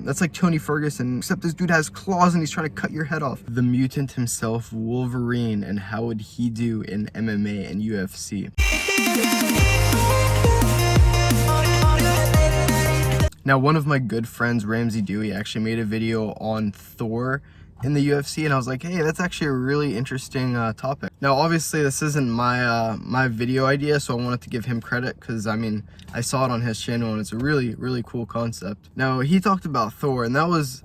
That's like Tony Ferguson, except this dude has claws and he's trying to cut your head off. The mutant himself, Wolverine, and how would he do in MMA and UFC? Now, one of my good friends, Ramsey Dewey, actually made a video on Thor in the UFC, and I was like, hey, that's actually a really interesting topic. Now, obviously, this isn't my my video idea, so I wanted to give him credit because, I mean, I saw it on his channel, and it's a really, really cool concept. Now, he talked about Thor, and that was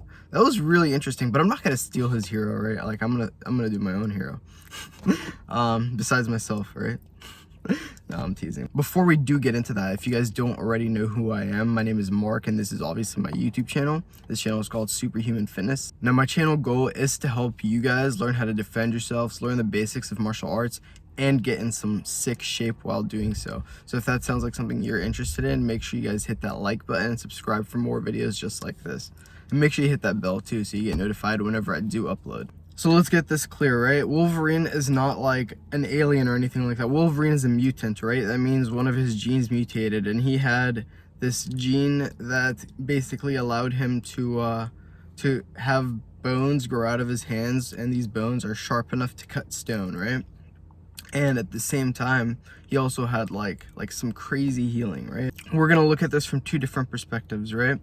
really interesting, but I'm not gonna steal his hero, right? Like, I'm gonna do my own hero, besides myself, right? No, I'm teasing. Before we do get into that, if you guys don't already know who I am, my name is Mark, and this is obviously my YouTube channel. This channel is called Superhuman Fitness. Now, my channel goal is to help you guys learn how to defend yourselves, learn the basics of martial arts, and get in some sick shape while doing so. So if that sounds like something you're interested in, make sure you guys hit that like button and subscribe for more videos just like this. And make sure you hit that bell too so you get notified whenever I do upload. So let's get this clear, right? Wolverine is not like an alien or anything like that. Wolverine is a mutant, right? That means one of his genes mutated, and he had this gene that basically allowed him to have bones grow out of his hands, and these bones are sharp enough to cut stone, right? And at the same time, he also had like some crazy healing, right? We're gonna look at this from two different perspectives, right?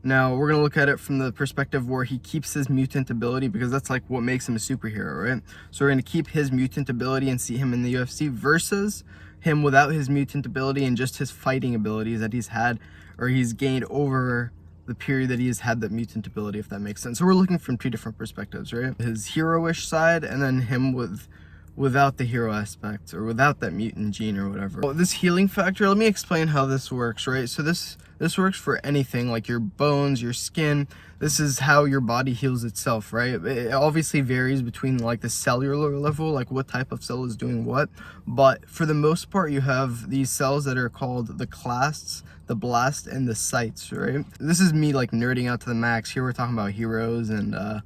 Now, we're going to look at it from the perspective where he keeps his mutant ability, because that's like what makes him a superhero, right? So we're going to keep his mutant ability and see him in the UFC versus him without his mutant ability and just his fighting abilities that he's had or he's gained over the period that he has had that mutant ability, if that makes sense. So we're looking from two different perspectives, right? His heroish side and then him without the hero aspect or without that mutant gene or whatever. Well, this healing factor, let me explain how this works, right? So this works for anything like your bones, your skin. This is how your body heals itself, right? It obviously varies between like the cellular level, like what type of cell is doing what, but for the most part you have these cells that are called the clasts, the blast, and the sites, right? This is me like nerding out to the max. Here we're talking about heroes and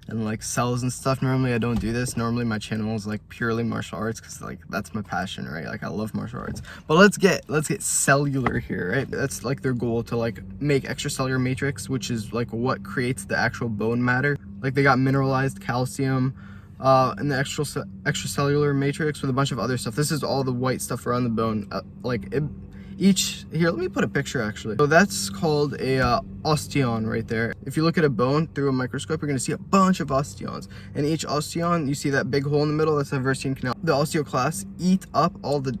like cells and stuff. Normally I don't do this. Normally my channel is like purely martial arts because like that's my passion, right? Like I love martial arts. But let's get cellular here, right? That's like their goal, to like make extracellular matrix, which is like what creates the actual bone matter. Like they got mineralized calcium in the extracellular matrix with a bunch of other stuff. This is all the white stuff around the bone. Here, let me put a picture actually. So that's called a osteon right there. If you look at a bone through a microscope, you're gonna see a bunch of osteons. And each osteon, you see that big hole in the middle, that's the Vertian canal. The osteoclasts eat up all the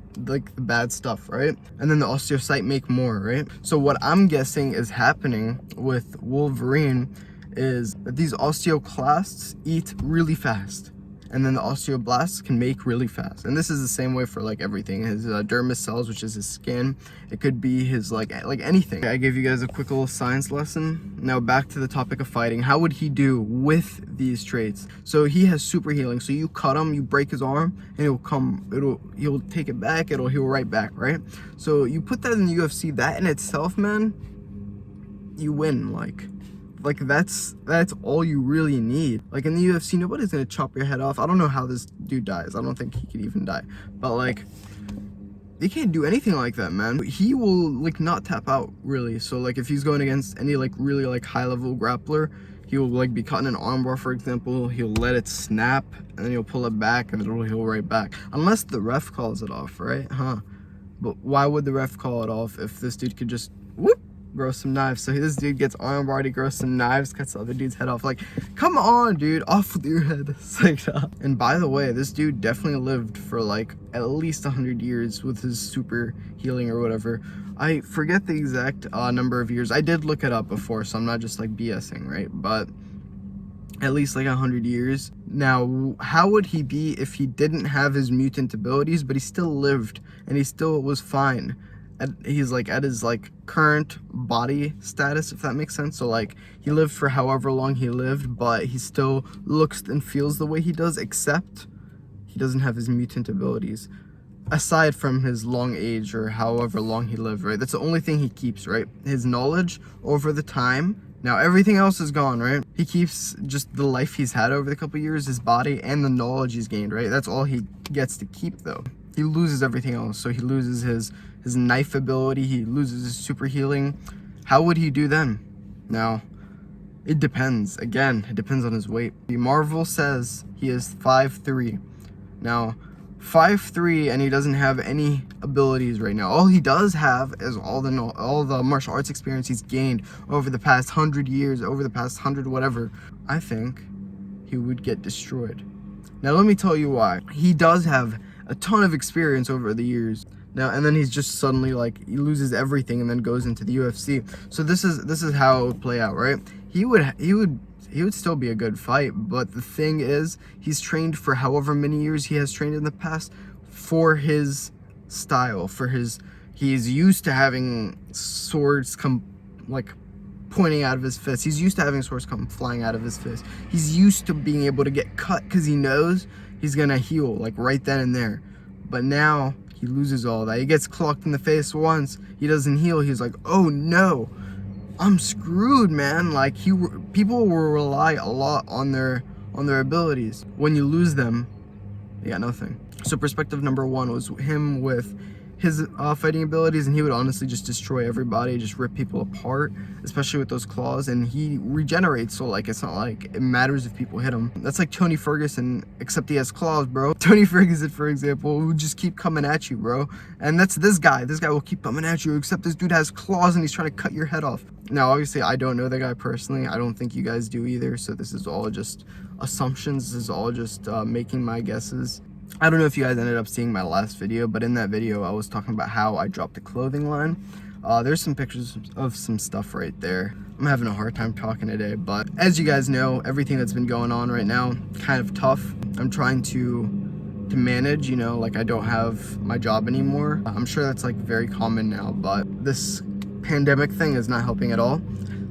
bad stuff, right? And then the osteocyte make more, right? So what I'm guessing is happening with Wolverine is that these osteoclasts eat really fast, and then the osteoblasts can make really fast. And this is the same way for like everything. His dermis cells, which is his skin, it could be his like anything. I gave you guys a quick little science lesson. Now back to the topic of fighting. How would he do with these traits? So he has super healing. So you cut him, you break his arm, and he'll take it back, it'll heal right back, right? So you put that in the UFC, that in itself, man, you win. Like that's all you really need. Like in the UFC, nobody's gonna chop your head off. I don't know how this dude dies. I don't think he could even die, but like they can't do anything like that, man. He will like not tap out really. So like if he's going against any like really like high level grappler, he will like be cutting an armbar, for example, he'll let it snap and then he'll pull it back and it'll heal right back, unless the ref calls it off, right? But why would the ref call it off if this dude could just whoop, grow some knives? So this dude gets armbarred, he grows some knives, cuts the other dude's head off. Like, come on, dude, off with your head. It's like, and by the way, this dude definitely lived for like at least 100 years with his super healing or whatever. I forget the exact number of years. I did look it up before, so I'm not just like BSing, right? But at least like 100 years. Now, how would he be if he didn't have his mutant abilities, but he still lived and he still was fine? He's like at his like current body status, if that makes sense. So like he lived for however long he lived, but he still looks and feels the way he does, except he doesn't have his mutant abilities, aside from his long age or however long he lived, right? That's the only thing he keeps, right? His knowledge over the time. Now everything else is gone, right? He keeps just the life he's had over the couple years, his body, and the knowledge he's gained, right? That's all he gets to keep though. He loses everything else. So he loses his knife ability, he loses his super healing. How would he do then? Now, It depends. Again, it depends on his weight. Marvel says he is 5'3". Now, 5'3", and he doesn't have any abilities right now. All he does have is all the martial arts experience he's gained over the past 100 years, over the past 100 whatever. I think he would get destroyed. Now, let me tell you why. He does have a ton of experience over the years. Now, and then he's just suddenly like, he loses everything and then goes into the UFC. So this is how it would play out, right? He would still be a good fight, but the thing is, he's trained for however many years he has trained in the past for his style, he's used to having swords come like pointing out of his fist. He's used to having swords come flying out of his fist. He's used to being able to get cut because he knows he's gonna heal like right then and there. But now he loses all that. He gets clocked in the face once, he doesn't heal. He's like, oh no, I'm screwed, man. Like people will rely a lot on their abilities. When you lose them, you got nothing. So perspective number one was him with his fighting abilities, and he would honestly just destroy everybody, just rip people apart, especially with those claws. And he regenerates, so like it's not like it matters if people hit him. That's like Tony Ferguson, except he has claws, bro. Tony Ferguson, for example, would just keep coming at you, bro. And that's this guy. This guy will keep coming at you, except this dude has claws and he's trying to cut your head off. Now, obviously, I don't know the guy personally. I don't think you guys do either. So this is all just assumptions. This is all just making my guesses. I don't know if you guys ended up seeing my last video, but in that video, I was talking about how I dropped a clothing line. There's some pictures of some stuff right there. I'm having a hard time talking today, but as you guys know, everything that's been going on right now, kind of tough. I'm trying to manage, you know, like I don't have my job anymore. I'm sure that's like very common now, but this pandemic thing is not helping at all.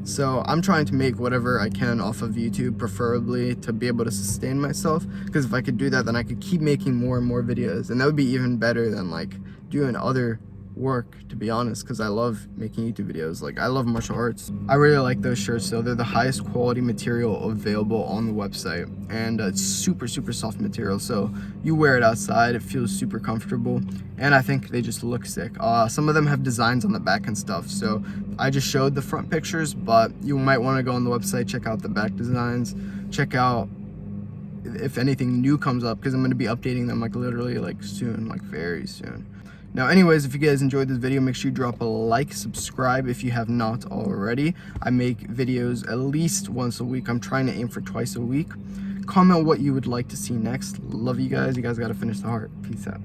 So I'm trying to make whatever I can off of YouTube, preferably to be able to sustain myself, because if I could do that, then I could keep making more and more videos, and that would be even better than like doing other work, to be honest, because I love making YouTube videos. Like, I love martial arts. I really like those shirts, though. They're the highest quality material available on the website, and it's super soft material, so you wear it outside, it feels super comfortable, and I think they just look sick. Some of them have designs on the back and stuff, so I just showed the front pictures, but you might want to go on the website, check out the back designs, check out if anything new comes up, because I'm going to be updating them like literally like soon, like very soon. Now, anyways, if you guys enjoyed this video, make sure you drop a like, subscribe if you have not already. I make videos at least once a week. I'm trying to aim for twice a week. Comment what you would like to see next. Love you guys. You guys got to finish the heart. Peace out.